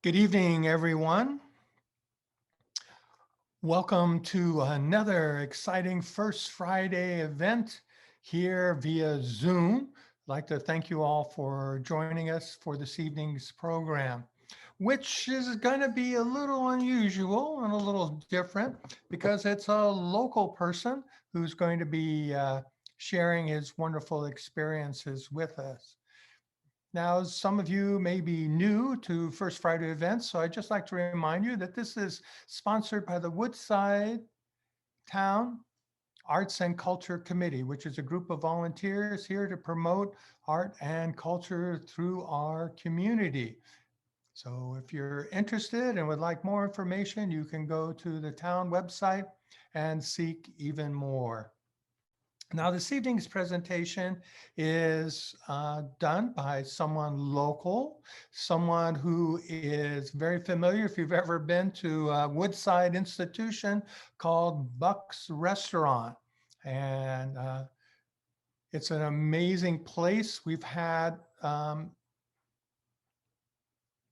Good evening, everyone. Welcome to another exciting First Friday event here via Zoom. I'd like to thank you all for joining us for this evening's program, which is going to be a little unusual and a little different because it's a local person who's going to be sharing his wonderful experiences with us. Now, some of you may be new to First Friday events, so I'd just like to remind you that this is sponsored by the Woodside Town Arts and Culture Committee, which is a group of volunteers here to promote art and culture through our community. So if you're interested and would like more information, you can go to the town website and seek even more. Now, this evening's presentation is done by someone local, someone who is very familiar. If you've ever been to a Woodside institution called Buck's Restaurant, and it's an amazing place. We've had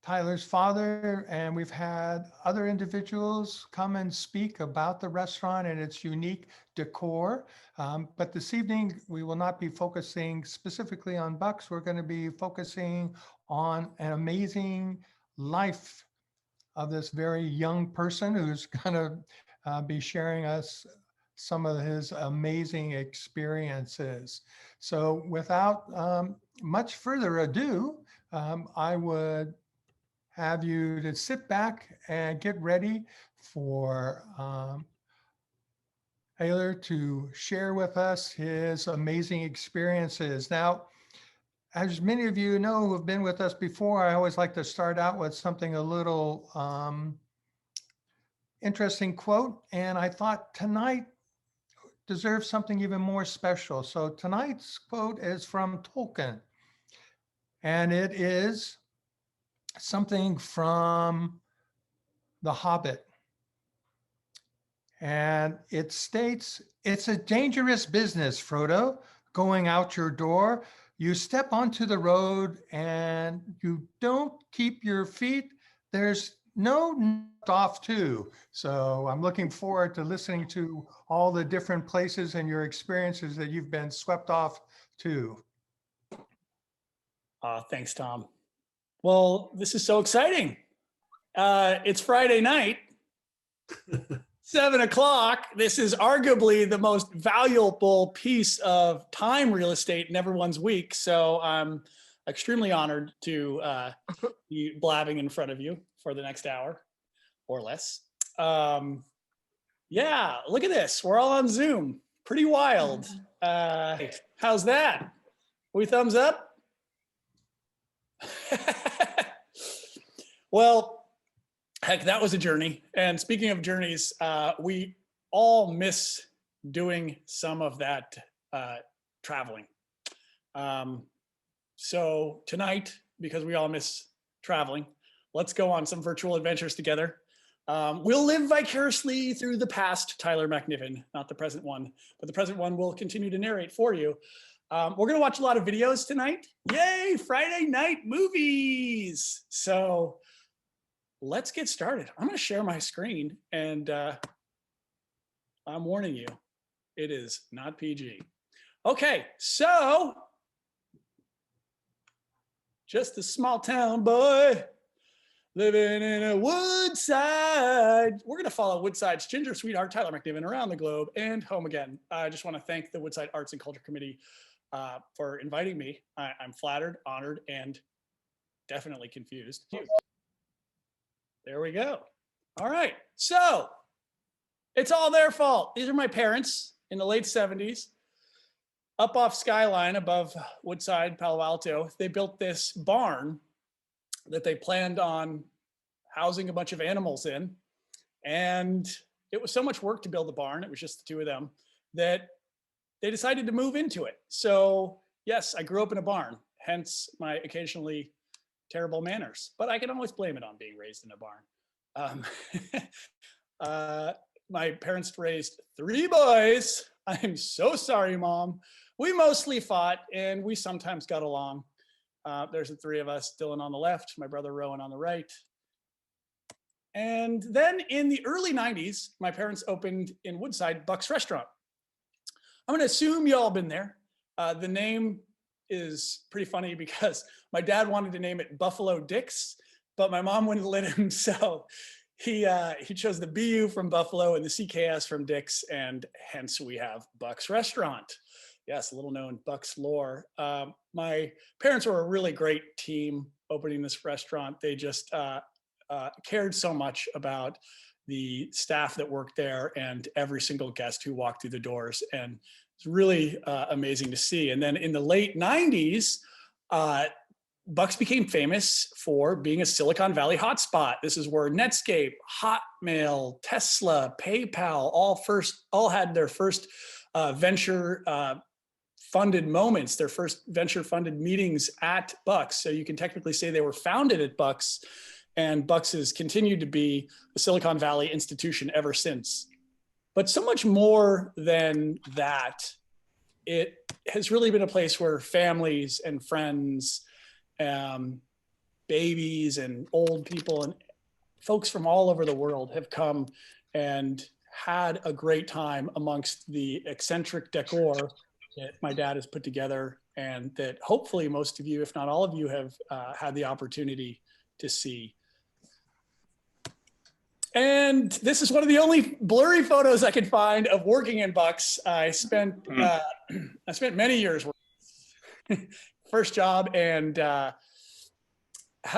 Tyler's father, and we've had other individuals come and speak about the restaurant and its unique decor. But this evening, we will not be focusing specifically on Bucks. We're going to be focusing on an amazing life of this very young person who's going to be sharing us some of his amazing experiences. So without much further ado, I would have you to sit back and get ready for Taylor to share with us his amazing experiences. Now, as many of you know who have been with us before, I always like to start out with something a little interesting quote, and I thought tonight deserves something even more special. So tonight's quote is from Tolkien, and it is something from The Hobbit. And it states, "It's a dangerous business, Frodo, going out your door. You step onto the road and you don't keep your feet. There's no off to." So I'm looking forward to listening to all the different places and your experiences that you've been swept off to. Thanks, Tom. Well, this is so exciting. It's Friday night, 7 o'clock. This is arguably the most valuable piece of time real estate in everyone's week. So I'm extremely honored to be blabbing in front of you for the next hour or less. Yeah, look at this. We're all on Zoom. Pretty wild. How's that? We thumbs up? Well, heck, that was a journey. And speaking of journeys, we all miss doing some of that traveling. So tonight, because we all miss traveling, let's go on some virtual adventures together. We'll live vicariously through the past Tyler MacNiven, not the present one, but the present one will continue to narrate for you. We're going to watch a lot of videos tonight. Yay, Friday night movies. So let's get started. I'm going to share my screen, and I'm warning you, it is not PG. Okay, so just a small town boy living in a Woodside. We're going to follow Woodside's ginger sweetheart, Tyler MacNiven, around the globe and home again. I just want to thank the Woodside Arts and Culture Committee for inviting me. I'm flattered, honored, and definitely confused. There we go. All right, so it's all their fault. These are my parents in the late 70s, up off Skyline above Woodside, Palo Alto. They built this barn that they planned on housing a bunch of animals in. And it was so much work to build the barn, it was just the two of them, that they decided to move into it. So yes, I grew up in a barn, hence my occasionally terrible manners, but I can always blame it on being raised in a barn. My parents raised 3 boys. I'm so sorry, Mom. We mostly fought and we sometimes got along. There's the 3 of us, Dylan on the left, my brother Rowan on the right, And then in the early 90s, my parents opened in Woodside Buck's Restaurant. I'm going to assume you all been there. The name is pretty funny because my dad wanted to name it Buffalo Dick's, but my mom wouldn't let him. So he chose the BU from Buffalo and the CKS from Dick's, and hence we have Buck's Restaurant. Yes, a little known Buck's lore. My parents were a really great team opening this restaurant. They just cared so much about the staff that worked there and every single guest who walked through the doors. And it's really amazing to see. And then in the late 90s, Bucks became famous for being a Silicon Valley hotspot. This is where Netscape, Hotmail, Tesla, PayPal all had their first venture funded moments, their first venture funded meetings at Bucks. So you can technically say they were founded at Bucks, and Bucks has continued to be a Silicon Valley institution ever since. But so much more than that, it has really been a place where families and friends, babies and old people and folks from all over the world have come and had a great time amongst the eccentric decor that my dad has put together, and that hopefully most of you, if not all of you, have had the opportunity to see. And this is one of the only blurry photos I could find of working in Bucks. I spent many years working, first job, and had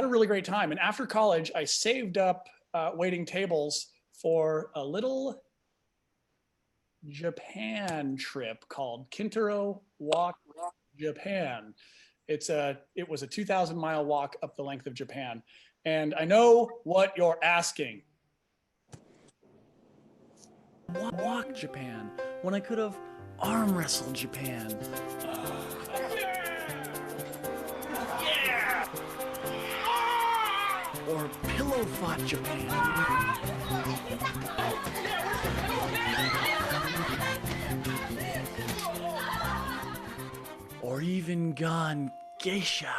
a really great time. And after college, I saved up waiting tables for a little Japan trip called Kintaro Walk Japan. It was a 2,000-mile walk up the length of Japan. And I know what you're asking. Walk Japan when I could have arm wrestled Japan. Or pillow fought Japan. Or even gone geisha.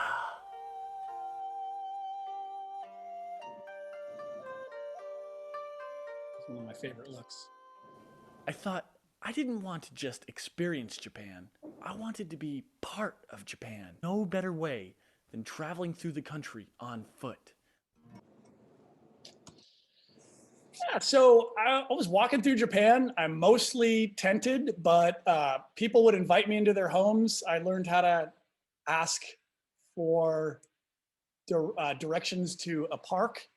It's one of my favorite looks. I thought I didn't want to just experience Japan. I wanted to be part of Japan. No better way than traveling through the country on foot. Yeah, so I was walking through Japan. I'm mostly tented, but people would invite me into their homes. I learned how to ask for directions to a park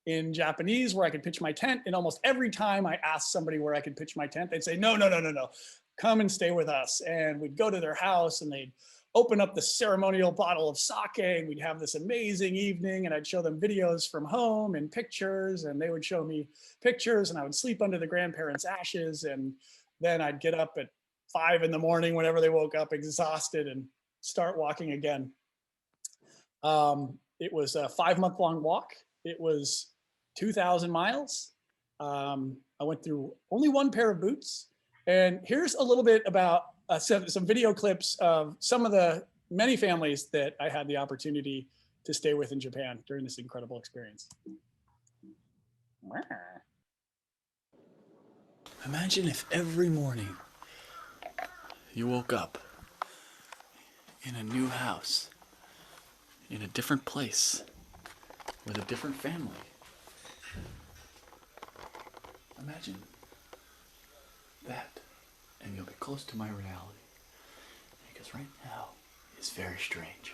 in Japanese where I could pitch my tent. And almost every time I asked somebody where I could pitch my tent, they'd say, no, come and stay with us. And we'd go to their house and they'd open up the ceremonial bottle of sake, and we'd have this amazing evening, and I'd show them videos from home and pictures, and they would show me pictures, and I would sleep under the grandparents' ashes, and then I'd get up at 5 in the morning whenever they woke up exhausted and start walking again. It was a 5-month-long walk. It was 2,000 miles. I went through only one pair of boots, and here's a little bit about some video clips of some of the many families that I had the opportunity to stay with in Japan during this incredible experience. Imagine if every morning you woke up in a new house, in a different place, with a different family. Imagine that. And you'll be close to my reality. Because right now is very strange.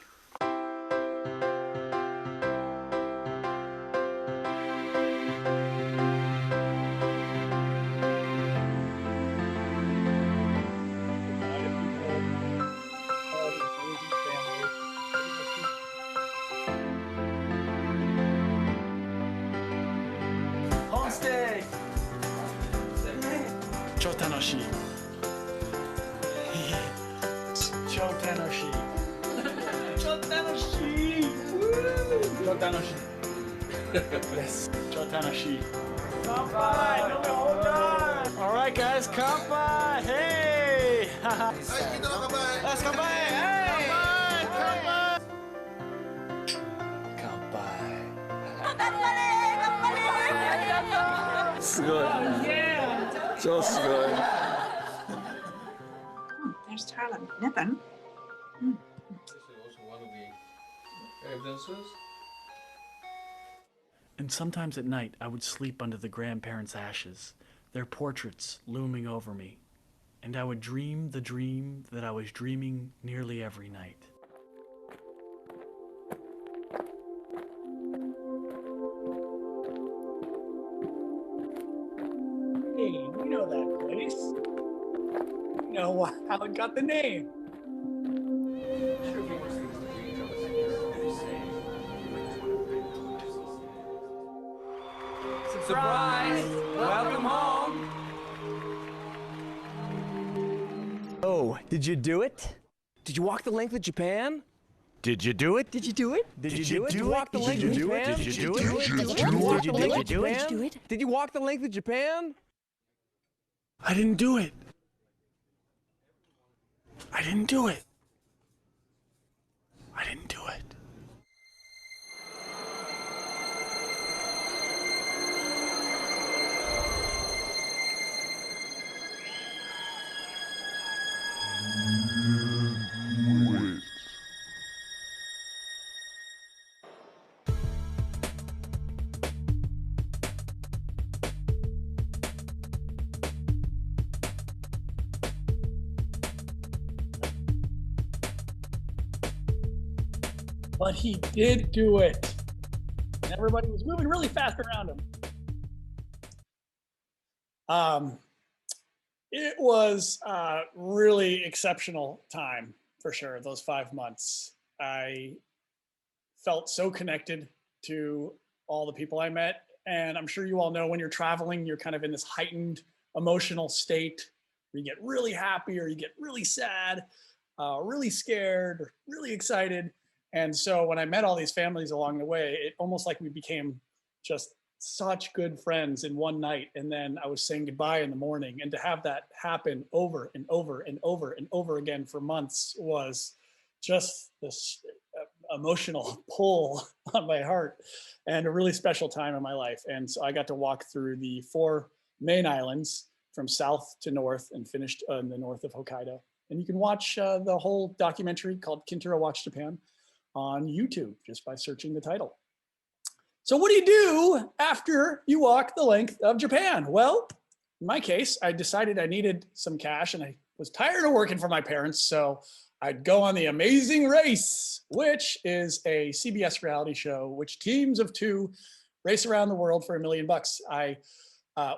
Homestay! Chotanoshi. Chotanoshi. Chotanoshi. Chotanoshi. Yes. Chotanoshi. Kanpai. No, hold on. All right, guys. Kanpai. Hey. Let's kanpai. Hey. Kanpai. Kanpai. Kanpai. Just good. There's Tyler MacNiven. This is also one of the evidences. And sometimes at night, I would sleep under the grandparents' ashes, their portraits looming over me, and I would dream the dream that I was dreaming nearly every night. Hey, you know that place. You know how it got the name. Surprise! Welcome home! Oh, did you do it? Did you walk the length of Japan? Did you do it? Did you do it? Did you do it? do Did you walk the it? length Did of you do it? Japan? Did you do it? Did you walk the length of Did you do it? Japan? Did you walk the length of Japan? I didn't do it. I didn't do it. I didn't do it. But he did do it. And everybody was moving really fast around him. It was a really exceptional time for sure, those 5 months. I felt so connected to all the people I met. And I'm sure you all know when you're traveling, you're kind of in this heightened emotional state where you get really happy or you get really sad, really scared, or really excited. And so when I met all these families along the way, it almost like we became just such good friends in one night. And then I was saying goodbye in the morning. And to have that happen over and over and over and over again for months was just this emotional pull on my heart and a really special time in my life. And so I got to walk through the 4 main islands from south to north and finished in the north of Hokkaido. And you can watch the whole documentary called Kintaro Watch Japan on YouTube just by searching the title. So what do you do after you walk the length of Japan? Well, in my case, I decided I needed some cash and I was tired of working for my parents. So I'd go on The Amazing Race, which is a CBS reality show, which teams of 2 race around the world for $1 million. I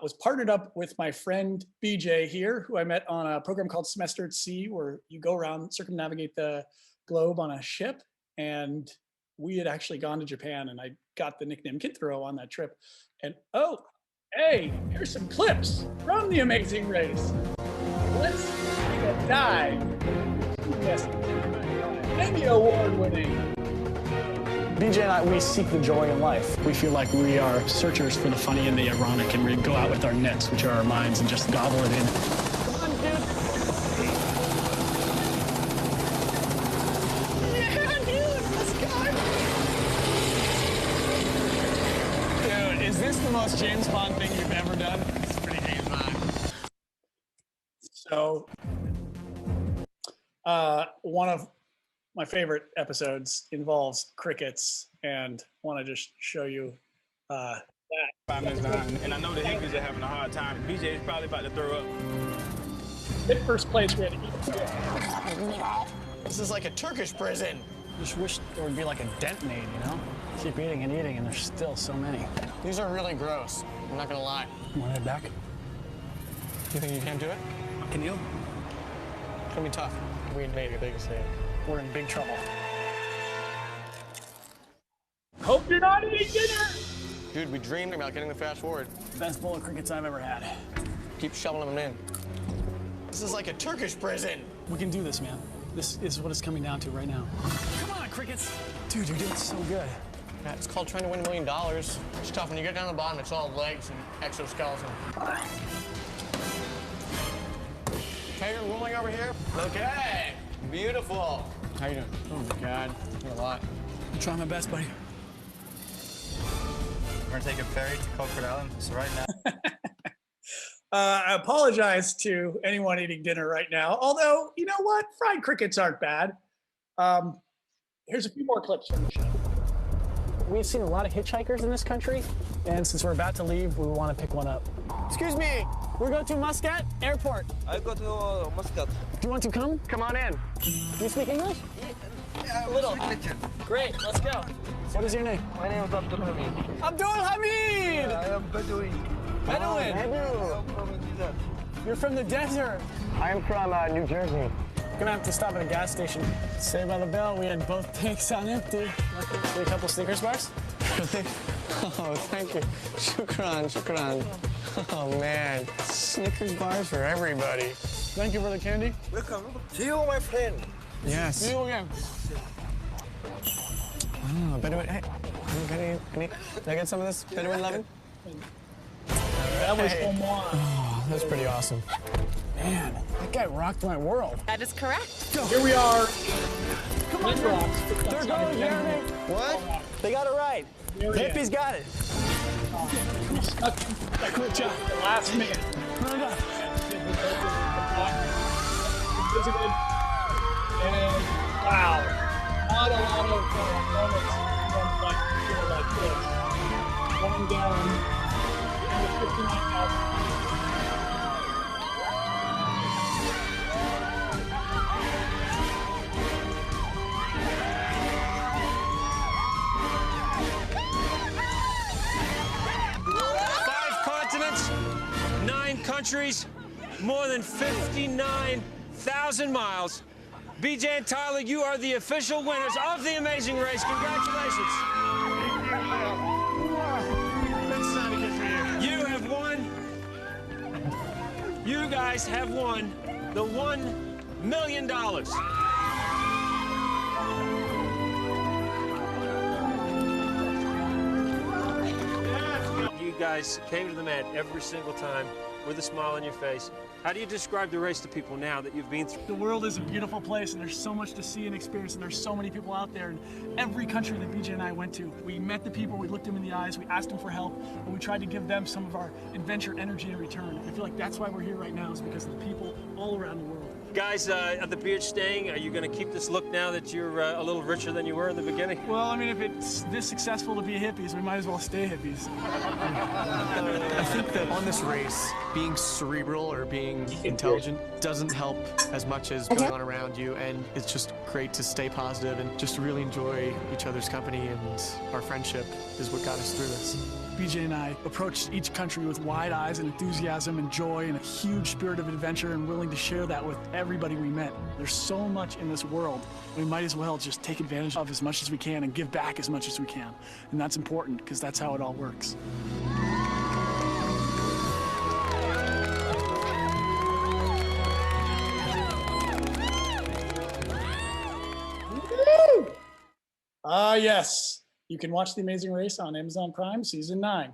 was partnered up with my friend BJ here, who I met on a program called Semester at Sea, where you go around, circumnavigate the globe on a ship. And we had actually gone to Japan and I got the nickname Kintaro on that trip. And oh, hey, here's some clips from The Amazing Race. Let's take a dive. Yes, Emmy Award winning. BJ and I, we seek the joy in life. We feel like we are searchers for the funny and the ironic, and we go out with our nets, which are our minds, and just gobble it in. Come on, dude. Is this the most James Bond thing you've ever done? It's pretty James Bond. So, one of my favorite episodes involves crickets, and want to just show you that. 5 minutes behind, and I know the Hickeys are having a hard time. BJ is probably about to throw up. Hit first place, we had to eat. This is like a Turkish prison. Just wish there would be like a dent made, you know? Keep eating and eating, and there's still so many. These are really gross. I'm not gonna lie. You want to head back? You think you can do it? Can you? It's gonna be tough. We made a big mistake. We're in big trouble. Hope you're not eating dinner! Dude, we dreamed about getting the fast forward. Best bowl of crickets I've ever had. Keep shoveling them in. This is like a Turkish prison. We can do this, man. This is what it's coming down to right now. Come on, crickets! Dude, you're doing so good. Yeah, it's called trying to win $1 million. It's tough. When you get down to the bottom, it's all legs and exoskeleton. Okay, you're rolling over here. Okay, beautiful. How you doing? Oh my God, you're a lot. I'm trying my best, buddy. We're gonna take a ferry to Coconut Island. So right now. I apologize to anyone eating dinner right now. Although, you know what? Fried crickets aren't bad. Here's a few more clips from the show. We've seen a lot of hitchhikers in this country, and since we're about to leave, we want to pick one up. Excuse me, we're going to Muscat Airport. I go to Muscat. Do you want to come? Come on in. Do you speak English? Yeah, A little. Great, let's go. What is your name? My name is Abdul Hamid. Abdul Hamid! I am Bedouin. Bedouin. I am from India. You're from the desert. I am from New Jersey. Gonna have to stop at a gas station. Saved by the Bell, we had both tanks on empty. See a couple Snickers bars? Oh, thank you. Shukran, shukran. Oh, man. Snickers bars for everybody. Thank you for the candy. Welcome. See you, my friend. Yes. See you again. Oh, Bedouin. Hey, can I get some of this Bedouin lovin'? That was Hey. Omar. Oh, that's pretty awesome. Man, that guy rocked my world. That is correct. Here we are. Come on, They're going, Jeremy. What? They got it right. Hippie's got it. Good job. Last minute. Visited. And wow, not a lot of moments like this. Going down under 59,000. Countries, more than 59,000 miles. BJ and Tyler, you are the official winners of the Amazing Race. Congratulations. You have won. You guys have won the $1 million. You guys came to the mat every single time with a smile on your face. How do you describe the race to people now that you've been through? The world is a beautiful place, and there's so much to see and experience, and there's so many people out there. And every country that BJ and I went to, we met the people, we looked them in the eyes, we asked them for help, and we tried to give them some of our adventure energy in return. I feel like that's why we're here right now, is because of the people all around the world. Guys, are the beard staying? Are you going to keep this look now that you're a little richer than you were in the beginning? Well, I mean, if it's this successful to be hippies, we might as well stay hippies. I think that on this race, being cerebral or being intelligent doesn't help as much as going on around you, and it's just great to stay positive and just really enjoy each other's company, and our friendship is what got us through this. BJ and I approached each country with wide eyes and enthusiasm and joy and a huge spirit of adventure, and willing to share that with everybody we met. There's so much in this world. We might as well just take advantage of as much as we can and give back as much as we can. And that's important, because that's how it all works. Yes. You can watch The Amazing Race on Amazon Prime, season 9.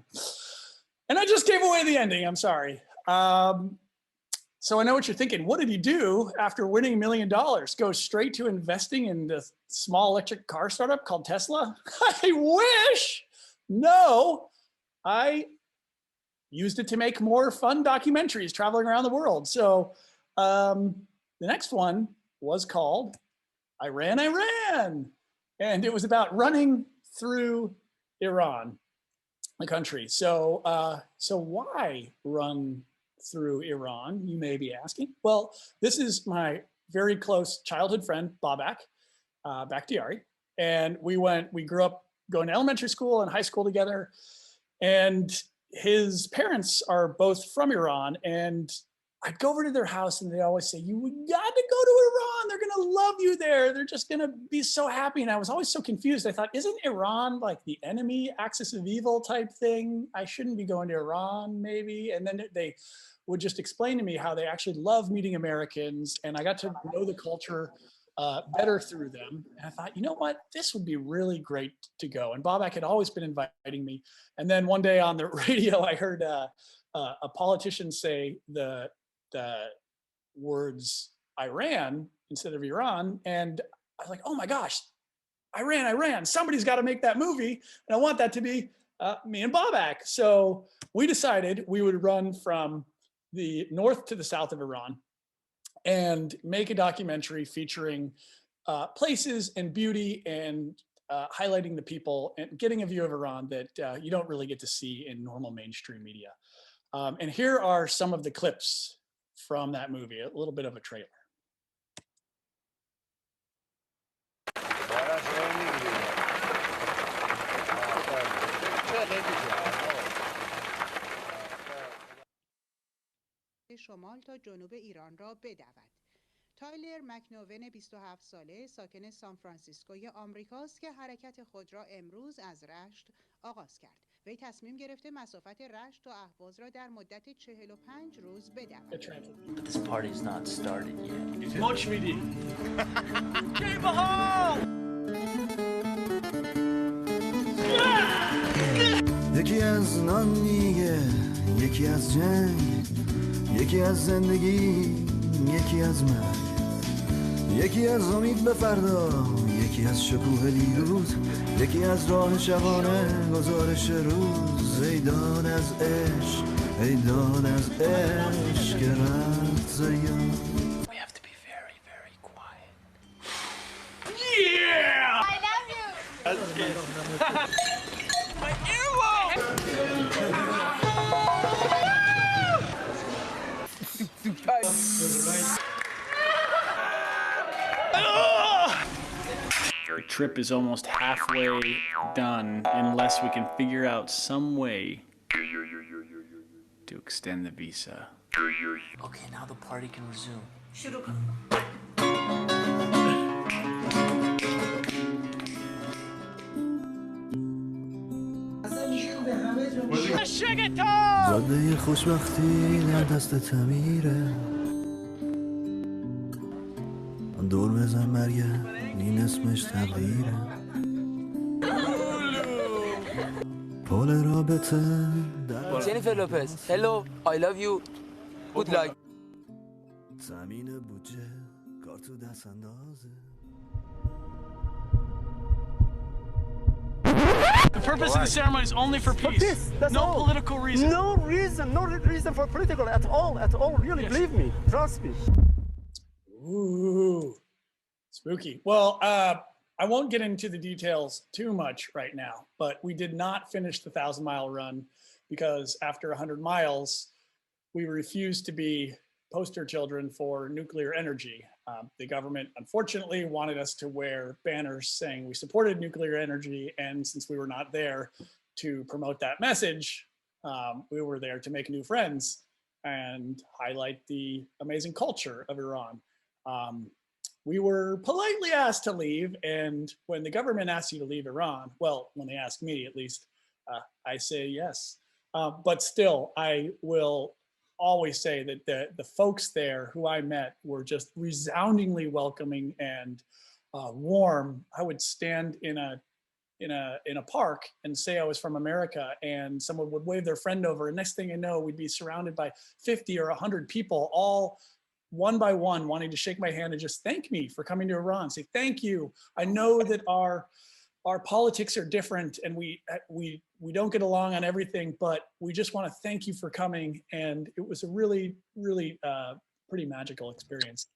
And I just gave away the ending. I'm sorry. So I know what you're thinking. What did he do after winning $1 million? Go straight to investing in the small electric car startup called Tesla? I wish. No, I used it to make more fun documentaries traveling around the world. So the next one was called I Ran. And it was about running through Iran, the country. So why run through Iran, you may be asking? Well, this is my very close childhood friend, Babak Bakhtiari. And we grew up going to elementary school and high school together. And his parents are both from Iran. And I'd go over to their house and they always say, you got to go to Iran. They're going to love you there. They're just going to be so happy. And I was always so confused. I thought, isn't Iran like the enemy, axis of evil type thing? I shouldn't be going to Iran, maybe. And then they would just explain to me how they actually love meeting Americans. And I got to know the culture better through them. And I thought, you know what, this would be really great to go. And Babak had always been inviting me. And then one day on the radio, I heard a politician say the words Iran instead of Iran. And I was like, oh my gosh, Iran, somebody's got to make that movie. And I want that to be me and Bobak. So we decided we would run from the north to the south of Iran and make a documentary featuring places and beauty and highlighting the people and getting a view of Iran that you don't really get to see in normal mainstream media. And here are some of the clips from that movie, a little bit of a trailer. شمال تا جنوب ایران را بدود. تایلر مکنوون 27 ساله ساکن سان فرانسیسکوی آمریکاست که حرکت خود را امروز از رشت آغاز کرد. وی تصمیم گرفته مسافت رشت تا اهواز را در مدت 45 روز بدود. But this party's not started yet. Much media. یکی از نان میگه، یکی از جنگ، یکی از زندگی، یکی از مرگ، یکی از امید به فردا، یکی از شکوه دیروز، یکی از راه شبانه گزارش روز. ای داد از عشق، ای داد از عشق که رفت زیاد. We have to be very, very quiet. Yeah! I love you! My earlobe! The trip is almost halfway done unless we can figure out some way to extend the visa. Okay, now the party can resume. زاده خوشبختی در دست تمیره، دور بزن مریم این اسمش تغییره. پول رابطه Jennifer Lopez, hello, I love you, good luck. زمین بودجه کار تو دست اندازه. The purpose of the ceremony is only for peace. No political reason. No reason for political at all, really, believe me, trust me. Ooh, spooky. Well, I won't get into the details too much right now, but we did not finish the 1,000-mile run because after 100 miles, we refused to be poster children for nuclear energy. The government, unfortunately, wanted us to wear banners saying we supported nuclear energy, and since we were not there to promote that message, we were there to make new friends and highlight the amazing culture of Iran. We were politely asked to leave, and when the government asks you to leave Iran, well, when they ask me at least, I say yes. But still, I will always say that the folks there who I met were just resoundingly welcoming and warm. I would stand in a park and say I was from America, and someone would wave their friend over, and next thing you know, we'd be surrounded by 50 or 100 people, all one by one wanting to shake my hand and just thank me for coming to Iran, say thank you. I know that our politics are different and we don't get along on everything, but we just want to thank you for coming. And it was a really, really pretty magical experience.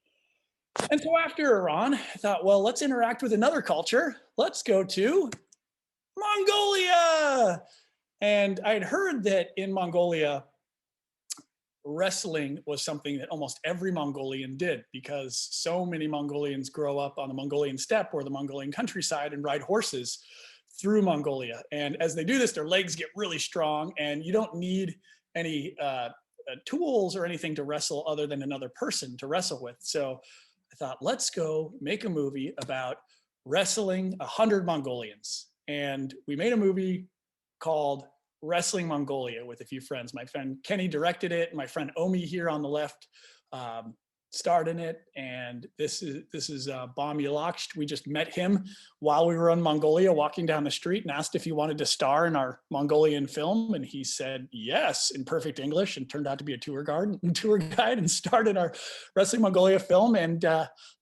And so after Iran, I thought, well, let's interact with another culture. Let's go to Mongolia. And I'd heard that in Mongolia, wrestling was something that almost every Mongolian did because so many Mongolians grow up on the Mongolian steppe or the Mongolian countryside and ride horses through Mongolia. And as they do this, their legs get really strong and you don't need any tools or anything to wrestle other than another person to wrestle with. So I thought, let's go make a movie about wrestling 100 Mongolians. And we made a movie called Wrestling Mongolia with a few friends. My friend Kenny directed it. My friend Omi here on the left starred in it. And this is Bam Yalaksht. We just met him while we were in Mongolia, walking down the street, and asked if he wanted to star in our Mongolian film. And he said yes in perfect English, and turned out to be a tour guide and started our Wrestling Mongolia film. And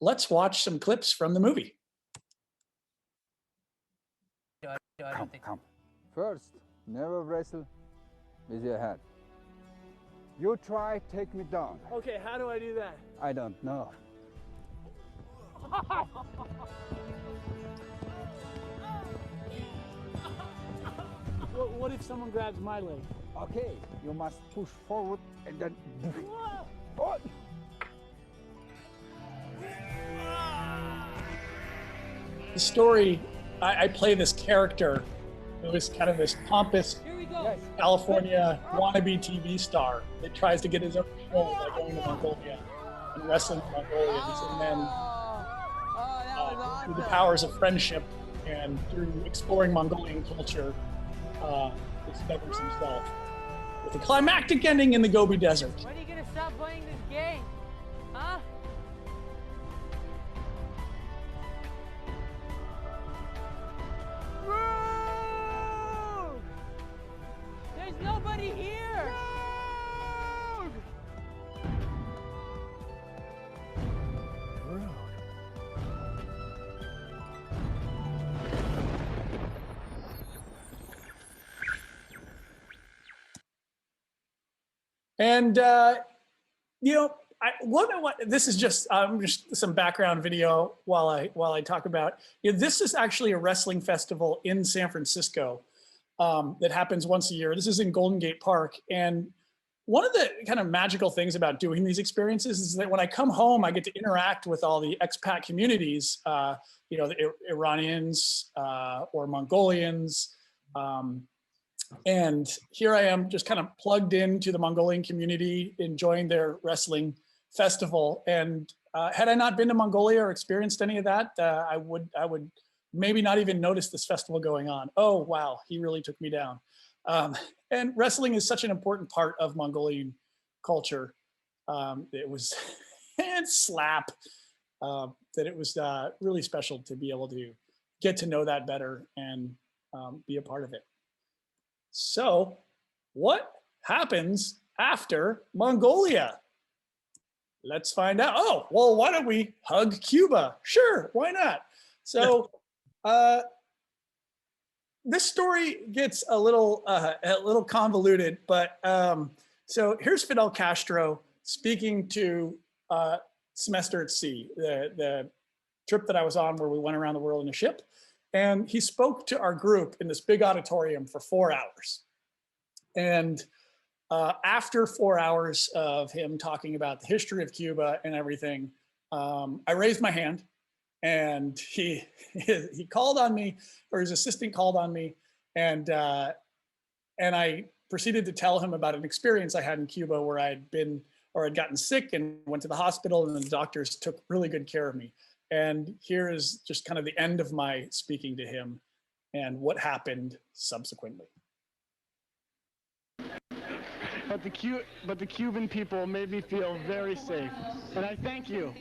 let's watch some clips from the movie. Come. First, Never wrestle with your head. You try take me down. Okay, how do I do that? I don't know. What if someone grabs my leg? Okay, you must push forward and then. Oh. The story, I play this character who is kind of this pompous California wannabe TV star that tries to get his own show by going to Mongolia and wrestling Mongolians, and then through the powers of friendship and through exploring Mongolian culture, discovers himself with a climactic ending in the Gobi Desert. When are you gonna stop playing this game? Huh? Rogue! There's nobody here! Rogue! And this is just some background video while I talk about. This is actually a wrestling festival in San Francisco that happens once a year. This is in Golden Gate Park, and one of the kind of magical things about doing these experiences is that when I come home, I get to interact with all the expat communities, the Iranians or Mongolians. And here I am just kind of plugged into the Mongolian community, enjoying their wrestling festival. And had I not been to Mongolia or experienced any of that, I would maybe not even notice this festival going on. Oh, wow, he really took me down. And wrestling is such an important part of Mongolian culture. It was and slap that it was really special to be able to get to know that better and be a part of it. So what happens after Mongolia? Let's find out. Oh, well, why don't we hug Cuba? Sure, why not? So this story gets a little convoluted, but so here's Fidel Castro speaking to Semester at Sea, the trip that I was on where we went around the world in a ship. And he spoke to our group in this big auditorium for 4 hours. And after 4 hours of him talking about the history of Cuba and everything, I raised my hand, and he called on me, or his assistant called on me, and I proceeded to tell him about an experience I had in Cuba where I'd been, or had gotten sick and went to the hospital, and the doctors took really good care of me. And here is just kind of the end of my speaking to him and what happened subsequently. But the Cuban people made me feel very safe, and I thank you.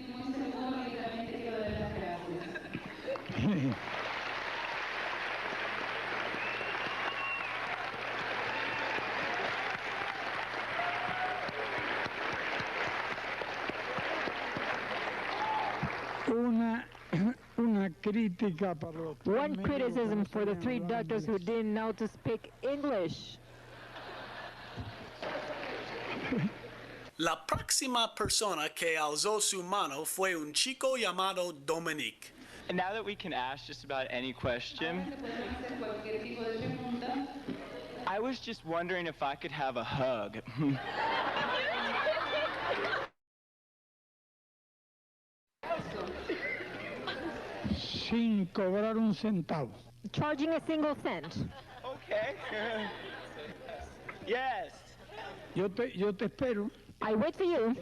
One criticism for the 3 doctors who didn't know to speak English. La próxima persona que alzó su mano fue un chico llamado Dominique. And now that we can ask just about any question, I was just wondering if I could have a hug. Sin cobrar un centavo. Charging a single cent. Okay. Yes. Yo te espero. I wait for you.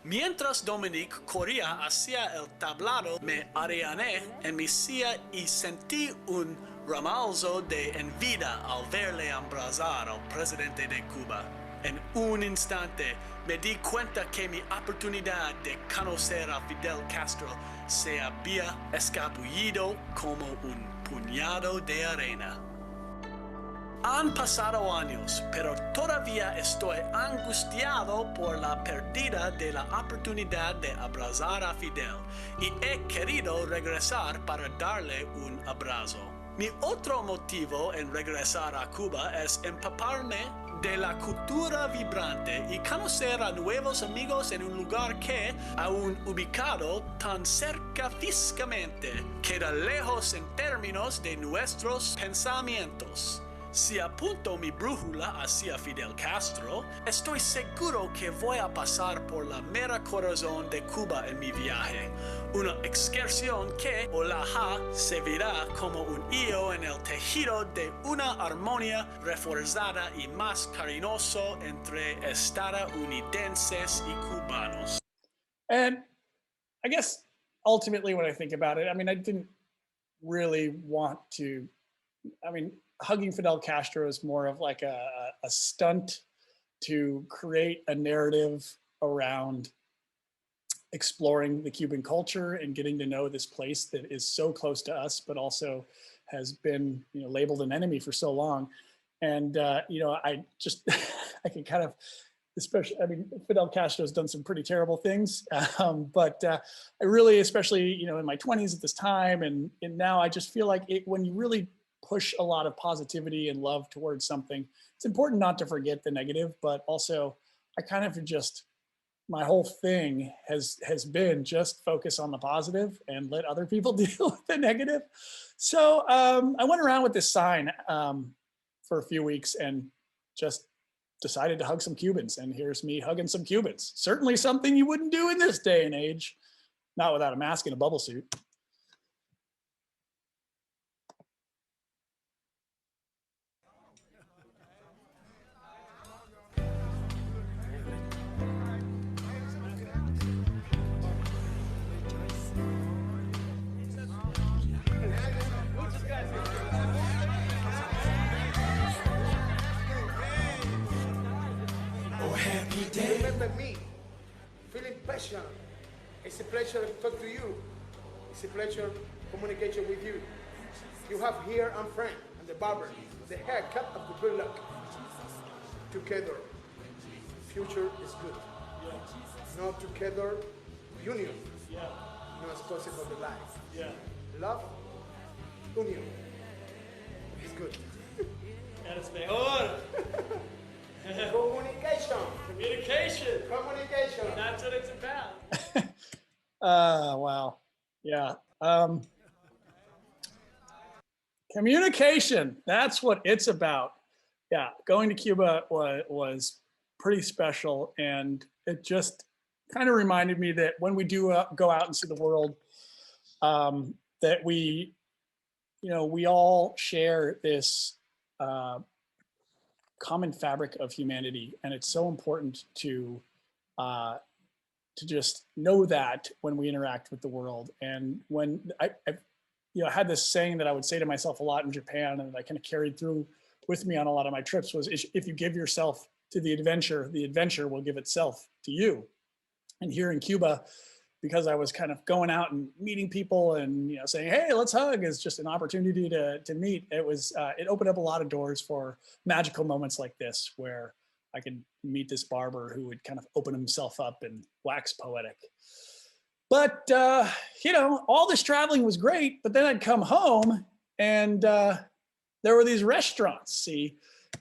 Mientras Dominique corría hacia el tablado, me arriané en mi silla y sentí un ramalzo de envidia al verle abrazar al presidente de Cuba. En un instante me di cuenta que mi oportunidad de conocer a Fidel Castro se había escabullido como un puñado de arena. Han pasado años, pero todavía estoy angustiado por la pérdida de la oportunidad de abrazar a Fidel y he querido regresar para darle un abrazo. Mi otro motivo en regresar a Cuba es empaparme de la cultura vibrante y conocer a nuevos amigos en un lugar que, aún ubicado tan cerca físicamente, queda lejos en términos de nuestros pensamientos. Si apunto mi brújula hacia Fidel Castro, estoy seguro que voy a pasar por la mera corazón de Cuba en mi viaje. Una excursión que, ojalá, se verá como un hilo en el tejido de una armonía reforzada y más cariñoso entre estadounidenses y cubanos. And I guess ultimately when I think about it, I mean, I didn't really want to, I mean, hugging Fidel Castro is more of like a stunt to create a narrative around exploring the Cuban culture and getting to know this place that is so close to us, but also has been, you know, labeled an enemy for so long. And, you know, I just, I can kind of, especially, I mean, Fidel Castro has done some pretty terrible things, but I really, especially, you know, in my 20s at this time, and now I just feel like when you really push a lot of positivity and love towards something, it's important not to forget the negative, but also I kind of just, my whole thing has been just focus on the positive and let other people deal with the negative. So I went around with this sign for a few weeks and just decided to hug some Cubans, and here's me hugging some Cubans. Certainly something you wouldn't do in this day and age, not without a mask and a bubble suit. Oh, happy day. Remember me, feeling passion. It's a pleasure to talk to you. It's a pleasure communication with you. You have here a friend and the barber, the haircut of the good luck. Together, future is good. Not together, union. No es possible the life. Love, union. It's good. Eres mejor. Communication. Communication. Communication. That's what it's about. Wow. Yeah. Communication. That's what it's about. Yeah. Going to Cuba was pretty special. And it just kind of reminded me that when we do go out and see the world, that we, you know, we all share this common fabric of humanity, and it's so important to just know that when we interact with the world. And when I you know, had this saying that I would say to myself a lot in Japan, and I kind of carried through with me on a lot of my trips, was if you give yourself to the adventure will give itself to you. And here in Cuba, because I was kind of going out and meeting people and, you know, saying, hey, let's hug, is just an opportunity to meet. It was, it opened up a lot of doors for magical moments like this, where I could meet this barber who would kind of open himself up and wax poetic. But, you know, all this traveling was great, but then I'd come home and there were these restaurants,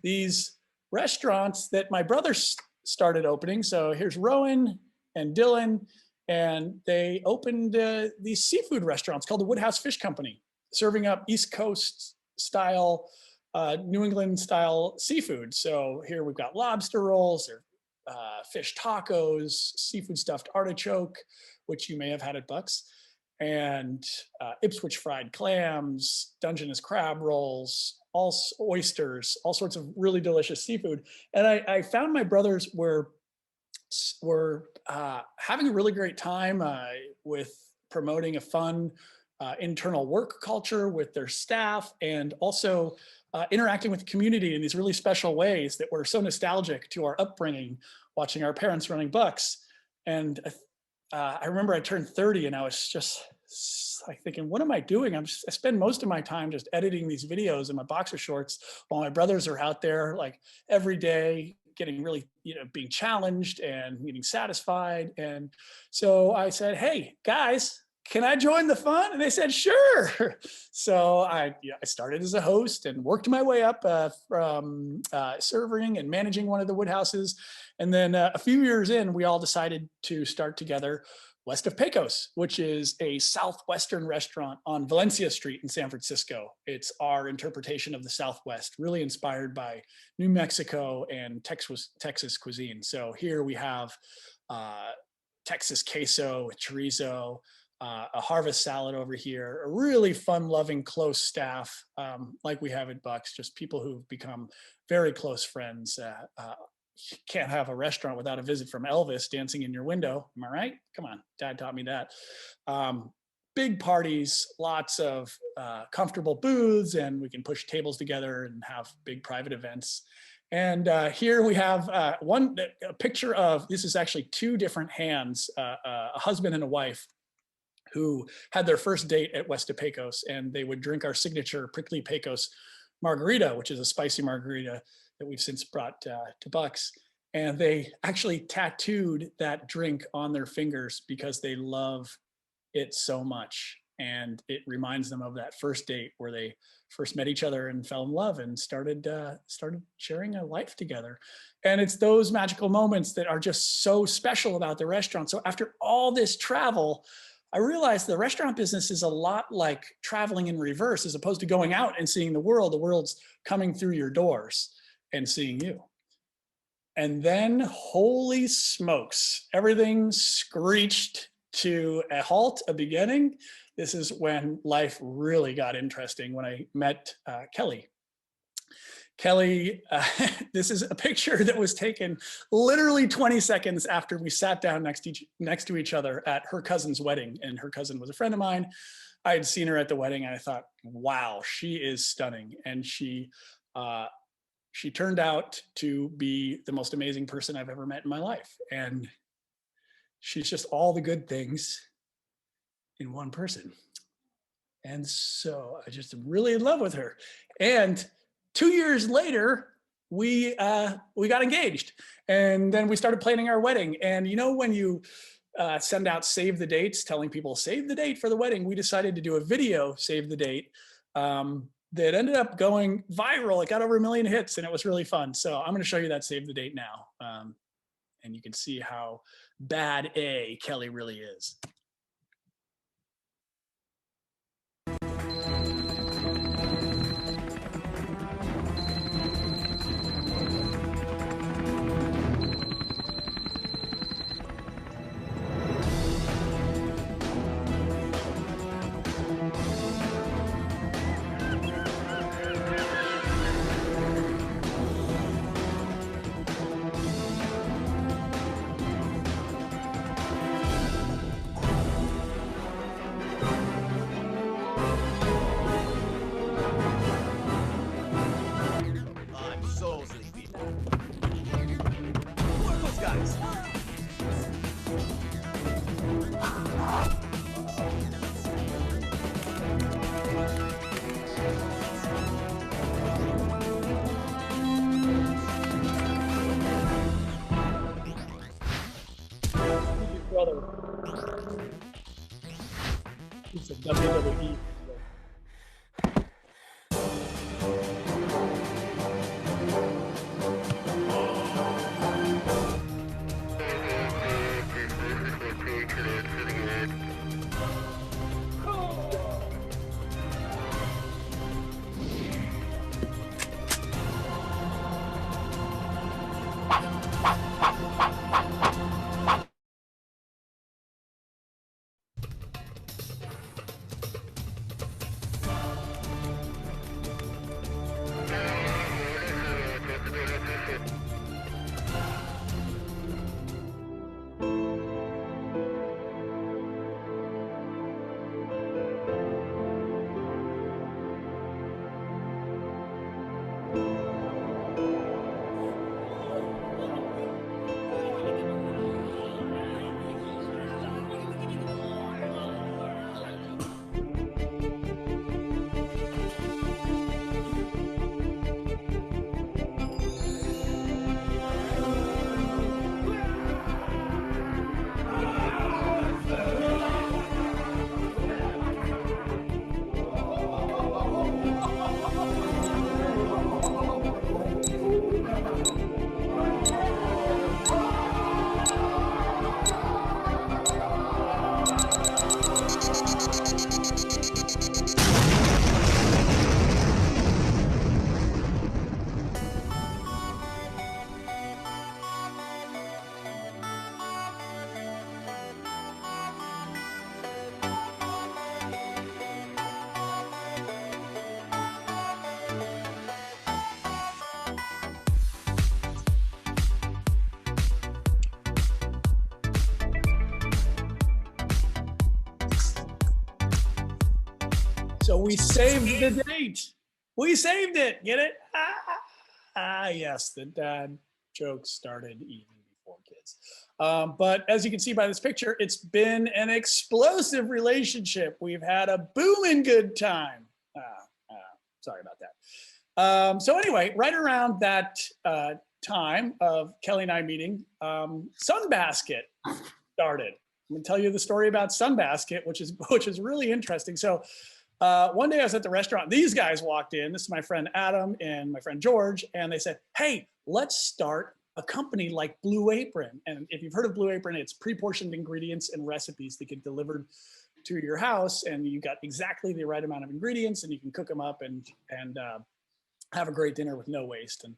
these restaurants that my brother started opening. So here's Rowan and Dylan, and they opened these seafood restaurants called the Woodhouse Fish Company, serving up East Coast style, New England style seafood. So here we've got lobster rolls, or fish tacos, seafood stuffed artichoke, which you may have had at Buck's, and Ipswich fried clams, Dungeness crab rolls, all oysters, all sorts of really delicious seafood. And I found my brothers were having a really great time with promoting a fun internal work culture with their staff, and also interacting with the community in these really special ways that were so nostalgic to our upbringing, watching our parents running Bucks. And I remember I turned 30 and I was just like thinking, what am I doing? I spend most of my time just editing these videos in my boxer shorts while my brothers are out there like every day, getting really, you know, being challenged and getting satisfied. And so I said, hey guys, can I join the fun? And they said, sure. So I started as a host and worked my way up from serving and managing one of the wood houses. And then a few years in, we all decided to start together West of Pecos, which is a Southwestern restaurant on Valencia Street in San Francisco. It's our interpretation of the Southwest, really inspired by New Mexico and Texas cuisine. So here we have Texas queso with chorizo, a harvest salad over here, a really fun-loving, close staff like we have at Buck's, just people who've become very close friends. You can't have a restaurant without a visit from Elvis dancing in your window. Am I right? Come on, Dad taught me that. Big parties, lots of comfortable booths, and we can push tables together and have big private events. And here we have a picture of, this is actually two different hands, a husband and a wife who had their first date at West of Pecos, and they would drink our signature Prickly Pecos margarita, which is a spicy margarita that we've since brought to Buck's. And they actually tattooed that drink on their fingers because they love it so much. And it reminds them of that first date where they first met each other and fell in love and started sharing a life together. And it's those magical moments that are just so special about the restaurant. So after all this travel, I realized the restaurant business is a lot like traveling in reverse. As opposed to going out and seeing the world's coming through your doors and seeing you. And then, holy smokes, everything screeched to a halt, a beginning. This is when life really got interesting, when I met Kelly. Kelly, this is a picture that was taken literally 20 seconds after we sat down next to each other at her cousin's wedding. And her cousin was a friend of mine. I had seen her at the wedding and I thought, wow, she is stunning. And she turned out to be the most amazing person I've ever met in my life. And she's just all the good things in one person. And so I just am really in love with her. And 2 years later, we got engaged, and then we started planning our wedding. And you know, when you send out save the dates, telling people save the date for the wedding, we decided to do a video, save the date, that ended up going viral. It got over 1 million hits, and it was really fun. So I'm going to show you that save the date now, and you can see how bad Kelly really is. So we saved the date. We saved it. Get it? Yes, the dad joke started even before kids. But as you can see by this picture, it's been an explosive relationship. We've had a booming good time. Sorry about that. So anyway, right around that time of Kelly and I meeting, Sunbasket started. I'm gonna tell you the story about Sunbasket, which is really interesting. So one day I was at the restaurant. These guys walked in. This is my friend Adam and my friend George, and they said, "Hey, let's start a company like Blue Apron." And if you've heard of Blue Apron, it's pre-portioned ingredients and recipes that get delivered to your house, and you got exactly the right amount of ingredients, and you can cook them up and have a great dinner with no waste. And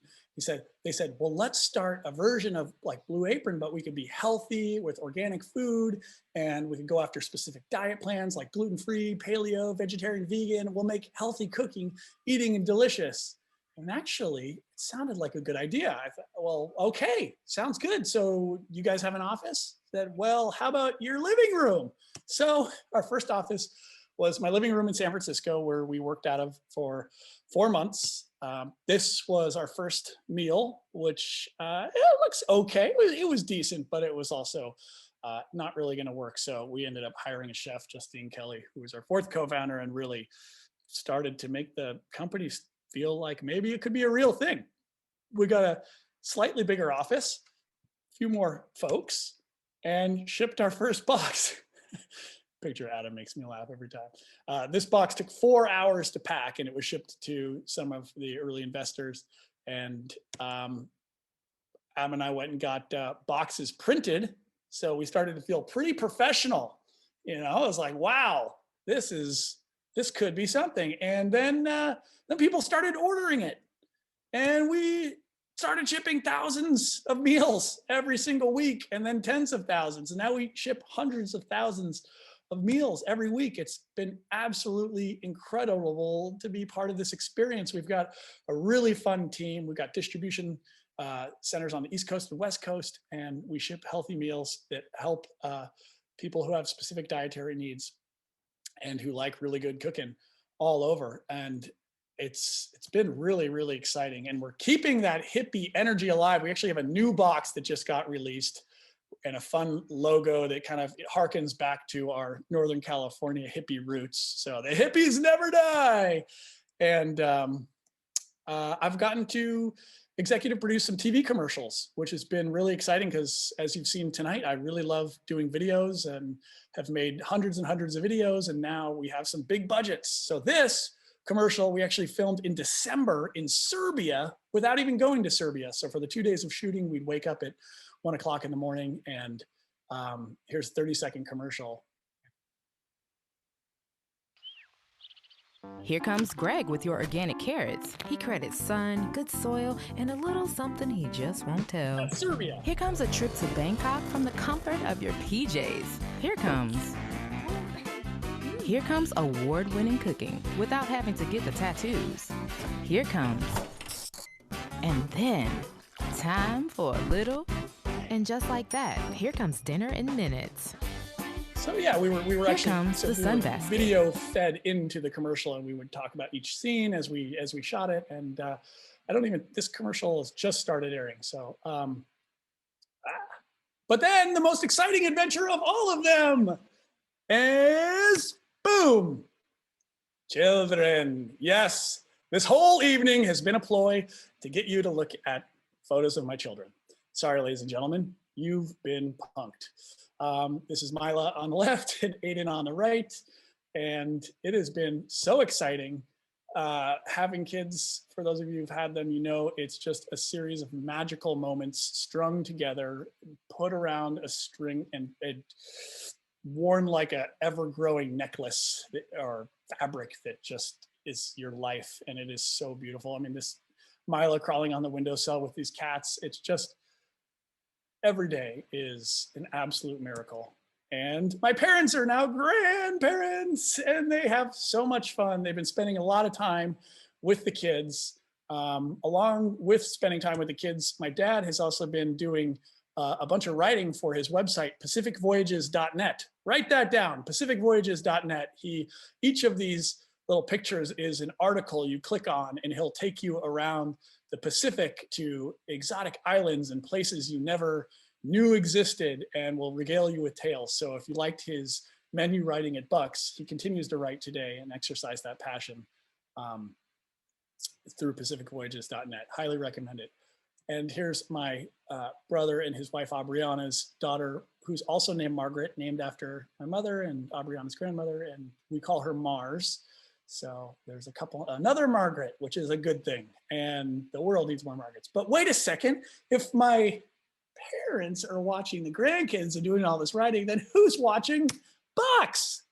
they said, well, let's start a version of like Blue Apron, but we could be healthy with organic food, and we can go after specific diet plans like gluten-free, paleo, vegetarian, vegan. We'll make healthy cooking, eating, and delicious. And actually, it sounded like a good idea. I thought, well, okay, sounds good. So you guys have an office? Said, well, how about your living room? So our first office was my living room in San Francisco, where we worked out of for 4 months. This was our first meal, which it looks okay. It was decent, but it was also not really going to work. So we ended up hiring a chef, Justine Kelly, who was our fourth co-founder, and really started to make the company feel like maybe it could be a real thing. We got a slightly bigger office, a few more folks, and shipped our first box. Picture Adam makes me laugh every time. This box took 4 hours to pack, and it was shipped to some of the early investors. And Adam and I went and got boxes printed. So we started to feel pretty professional. You know, I was like, wow, this could be something. And then people started ordering it, and we started shipping thousands of meals every single week, and then tens of thousands. And now we ship hundreds of thousands of meals every week. It's been absolutely incredible to be part of this experience. We've got a really fun team. We've got distribution centers on the East Coast and West Coast, and we ship healthy meals that help people who have specific dietary needs and who like really good cooking all over. And it's been really, really exciting. And we're keeping that hippie energy alive. We actually have a new box that just got released, and a fun logo that kind of harkens back to our Northern California hippie roots. So the hippies never die. And I've gotten to executive produce some TV commercials, which has been really exciting because, as you've seen tonight, I really love doing videos and have made hundreds and hundreds of videos. And now we have some big budgets. So this commercial we actually filmed in December in Serbia without even going to Serbia. So for the 2 days of shooting, we'd wake up at 1 o'clock in the morning, and here's a 30-second commercial. Here comes Greg with your organic carrots. He credits sun, good soil, and a little something he just won't tell. Serbia. Here comes a trip to Bangkok from the comfort of your PJs. Here comes award-winning cooking without having to get the tattoos. Here comes, and then time for a little. And just like that, here comes dinner in minutes. So yeah, we were Here actually comes the sunbasket. Video fed into the commercial, and we would talk about each scene as we shot it. And this commercial has just started airing. So, but then the most exciting adventure of all of them is boom, children. Yes, this whole evening has been a ploy to get you to look at photos of my children. Sorry, ladies and gentlemen, you've been punked. This is Mila on the left and Aiden on the right. And it has been so exciting having kids. For those of you who've had them, you know, it's just a series of magical moments strung together, put around a string, and worn like a ever-growing necklace or fabric that just is your life. And it is so beautiful. I mean, this Mila crawling on the windowsill with these cats, it's just, every day is an absolute miracle. And my parents are now grandparents, and they have so much fun. They've been spending a lot of time with the kids. Along with spending time with the kids, my dad has also been doing a bunch of writing for his website, pacificvoyages.net. Write that down, pacificvoyages.net. Each of these little pictures is an article you click on, and he'll take you around the Pacific to exotic islands and places you never knew existed, and will regale you with tales. So if you liked his menu writing at Bucks, he continues to write today and exercise that passion through pacificvoyages.net. Highly recommend it. And here's my brother and his wife Aubriana's daughter, who's also named Margaret, named after my mother and Aubriana's grandmother, and we call her Mars. So there's another Margaret, which is a good thing, and the world needs more Margarets. But wait a second, if my parents are watching the grandkids and doing all this writing, then who's watching Bucks?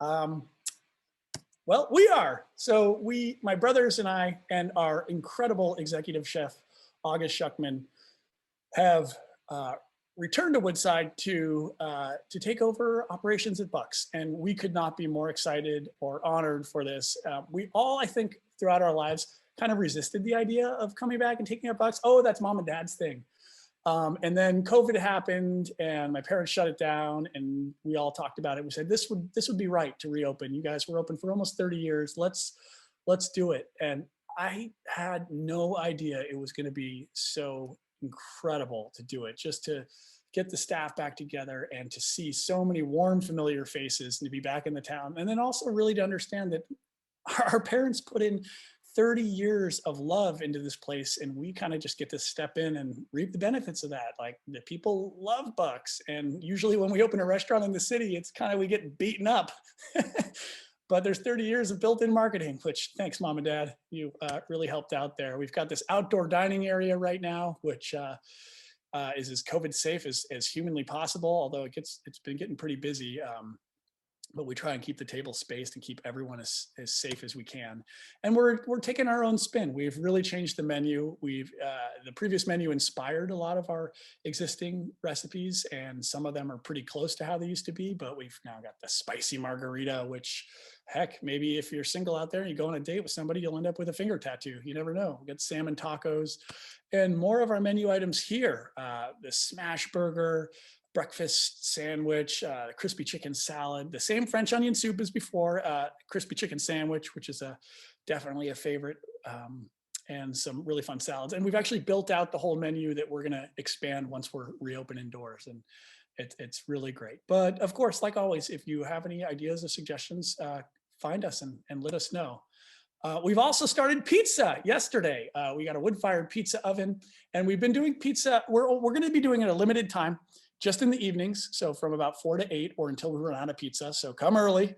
Well, we are. So my brothers and I, and our incredible executive chef, August Schuckman, have returned to Woodside to take over operations at Bucks. And we could not be more excited or honored for this. We all, I think, throughout our lives, kind of resisted the idea of coming back and taking up Bucks. Oh, that's mom and dad's thing. And then COVID happened, and my parents shut it down, and we all talked about it. We said, this would be right to reopen. You guys were open for almost 30 years. Let's do it. And I had no idea it was going to be so incredible to do it, just to get the staff back together and to see so many warm, familiar faces and to be back in the town. And then also really to understand that our parents put in 30 years of love into this place, and we kind of just get to step in and reap the benefits of that. Like, the people love Bucks, and usually when we open a restaurant in the city, it's kind of, we get beaten up. But there's 30 years of built-in marketing, which, thanks mom and dad, you really helped out there. We've got this outdoor dining area right now, which is as COVID safe as humanly possible, although it's been getting pretty busy. But we try and keep the table spaced and keep everyone as safe as we can. And we're taking our own spin. We've really changed the menu. The previous menu inspired a lot of our existing recipes, and some of them are pretty close to how they used to be, but we've now got the spicy margarita, which, heck, maybe if you're single out there and you go on a date with somebody, you'll end up with a finger tattoo. You never know. We got salmon tacos and more of our menu items here. The smash burger, breakfast sandwich, crispy chicken salad, the same French onion soup as before, crispy chicken sandwich, which is definitely a favorite, and some really fun salads. And we've actually built out the whole menu that we're going to expand once we're reopening doors, and it's really great. But of course, like always, if you have any ideas or suggestions, find us and let us know. We've also started pizza yesterday. We got a wood-fired pizza oven, and we've been doing pizza. We're going to be doing it a limited time, just in the evenings, so from about 4 to 8, or until we run out of pizza. So come early.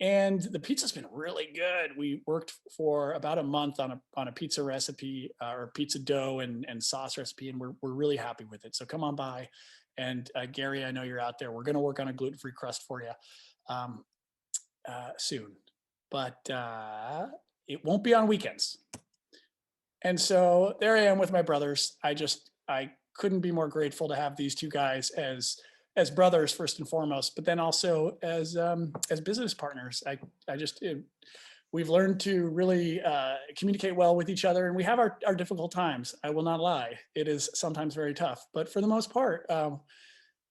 And the pizza's been really good. We worked for about a month on a pizza recipe, or pizza dough and sauce recipe, and we're really happy with it. So come on by. And Gary, I know you're out there. We're going to work on a gluten-free crust for you soon, but it won't be on weekends. And so there I am with my brothers. I couldn't be more grateful to have these two guys as brothers first and foremost, but then also as business partners. We've learned to really communicate well with each other, and we have our difficult times. I will not lie; it is sometimes very tough, but for the most part,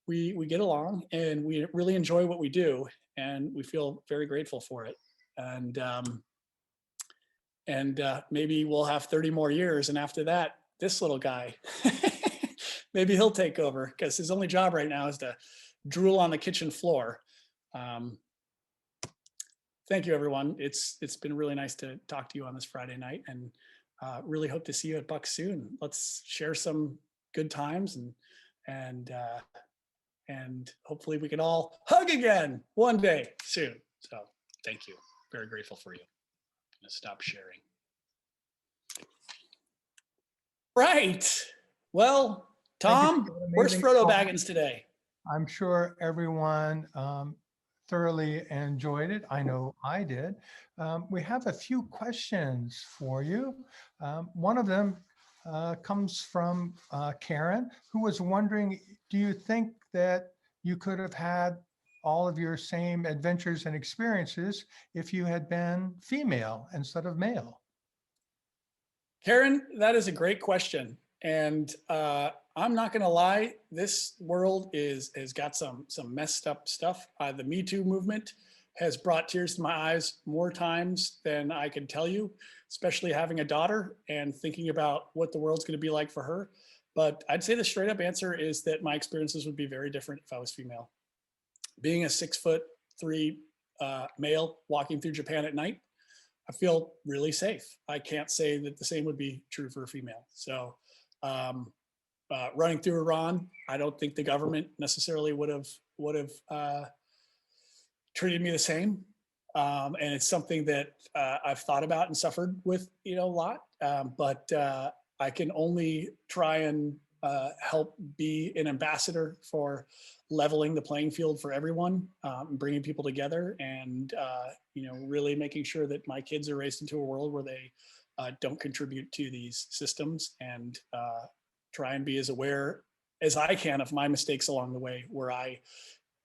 we get along, and we really enjoy what we do, and we feel very grateful for it. And maybe we'll have 30 more years, and after that, this little guy. Maybe he'll take over, because his only job right now is to drool on the kitchen floor. Thank you, everyone. It's been really nice to talk to you on this Friday night, and really hope to see you at Bucks soon. Let's share some good times, and hopefully we can all hug again one day soon. So thank you. Very grateful for you. I'm gonna stop sharing. Right. Well, Tom, where's Frodo Baggins today? I'm sure everyone thoroughly enjoyed it. I know I did. We have a few questions for you. One of them comes from Karen, who was wondering, do you think that you could have had all of your same adventures and experiences if you had been female instead of male? Karen, that is a great question. And I'm not going to lie, this world has got some messed up stuff. The Me Too movement has brought tears to my eyes more times than I can tell you, especially having a daughter and thinking about what the world's going to be like for her. But I'd say the straight up answer is that my experiences would be very different if I was female. Being a 6'3" male walking through Japan at night, I feel really safe. I can't say that the same would be true for a female. So running through Iran, I don't think the government necessarily would have treated me the same. And it's something that I've thought about and suffered with, a lot. But I can only try and help be an ambassador for leveling the playing field for everyone, bringing people together, and really making sure that my kids are raised into a world where they don't contribute to these systems, and try and be as aware as I can of my mistakes along the way where I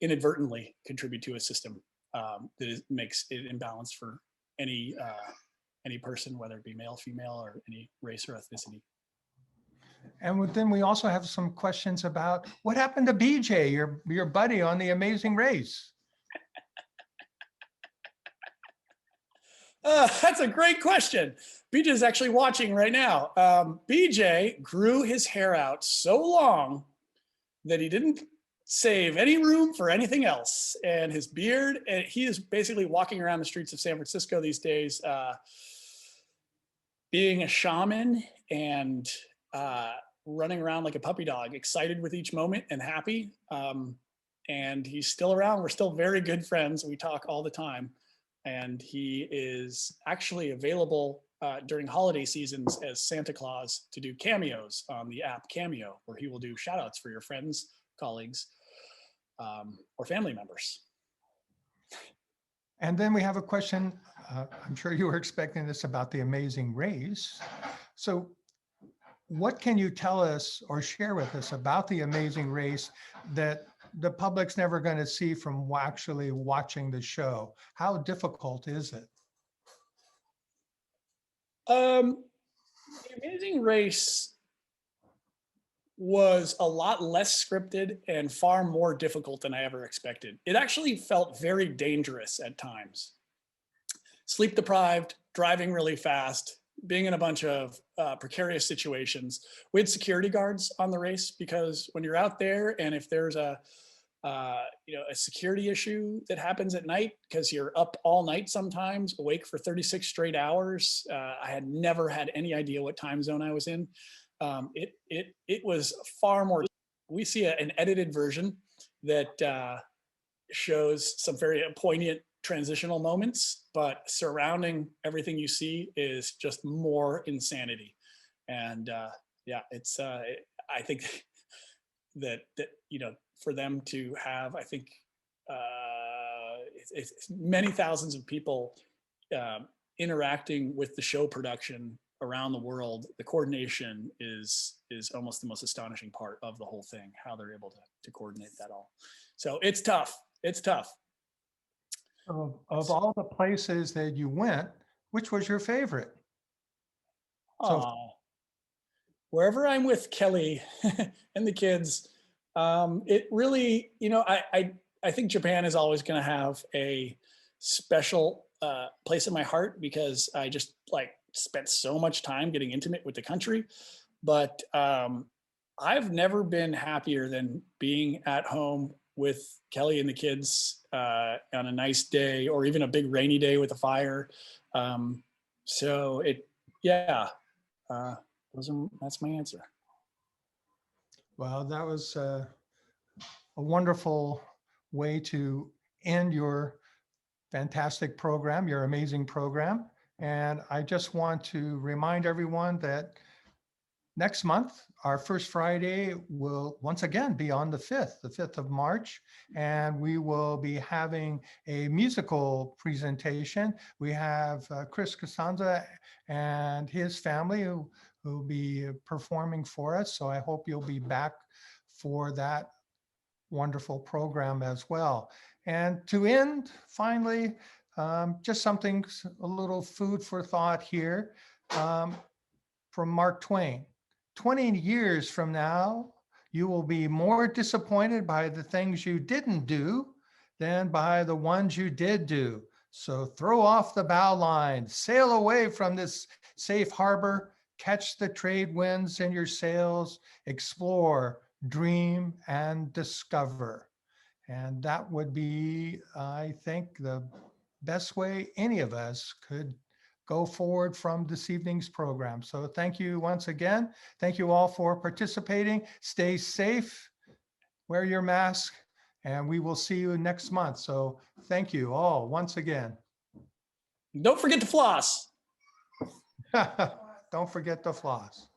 inadvertently contribute to a system that makes it imbalanced for any person, whether it be male, female, or any race or ethnicity. And then we also have some questions about what happened to BJ, your buddy on The Amazing Race. That's a great question. BJ is actually watching right now. BJ grew his hair out so long that he didn't save any room for anything else. And his beard, and he is basically walking around the streets of San Francisco these days, being a shaman and running around like a puppy dog, excited with each moment and happy. And he's still around. We're still very good friends. We talk all the time. And he is actually available during holiday seasons as Santa Claus to do cameos on the app Cameo, where he will do shout outs for your friends, colleagues, or family members. And then we have a question, I'm sure you were expecting this, about The Amazing Race. So what can you tell us or share with us about The Amazing Race that the public's never going to see from actually watching the show? How difficult is it? The Amazing Race was a lot less scripted and far more difficult than I ever expected. It actually felt very dangerous at times. Sleep deprived, driving really fast, being in a bunch of precarious situations. We had security guards on the race because when you're out there and if there's a security issue that happens at night, because you're up all night sometimes, awake for 36 straight hours. I had never had any idea what time zone I was in. It was far more. We see an edited version that shows some very poignant transitional moments, but surrounding everything you see is just more insanity. And it's I think that for them to have, I think it's many thousands of people interacting with the show production around the world. The coordination is almost the most astonishing part of the whole thing, how they're able to coordinate that all. So it's tough. It's tough. Of all the places that you went, which was your favorite? Wherever I'm with Kelly and the kids, it really, I think Japan is always going to have a special place in my heart because I just spent so much time getting intimate with the country. But I've never been happier than being at home with Kelly and the kids on a nice day or even a big rainy day with a fire. That's my answer. Well, that was a wonderful way to end your fantastic program, your amazing program. And I just want to remind everyone that next month, our first Friday will once again be on the 5th of March, and we will be having a musical presentation. We have Chris Costanza and his family who will be performing for us. So I hope you'll be back for that wonderful program as well. And to end, finally, just something, a little food for thought here from Mark Twain. 20 years from now, you will be more disappointed by the things you didn't do than by the ones you did do. So throw off the bow line, sail away from this safe harbor, catch the trade winds in your sails, explore, dream, and discover. And that would be, I think, the best way any of us could go forward from this evening's program. So thank you once again. Thank you all for participating. Stay safe, wear your mask, and we will see you next month. So thank you all once again. Don't forget to floss. Don't forget to floss.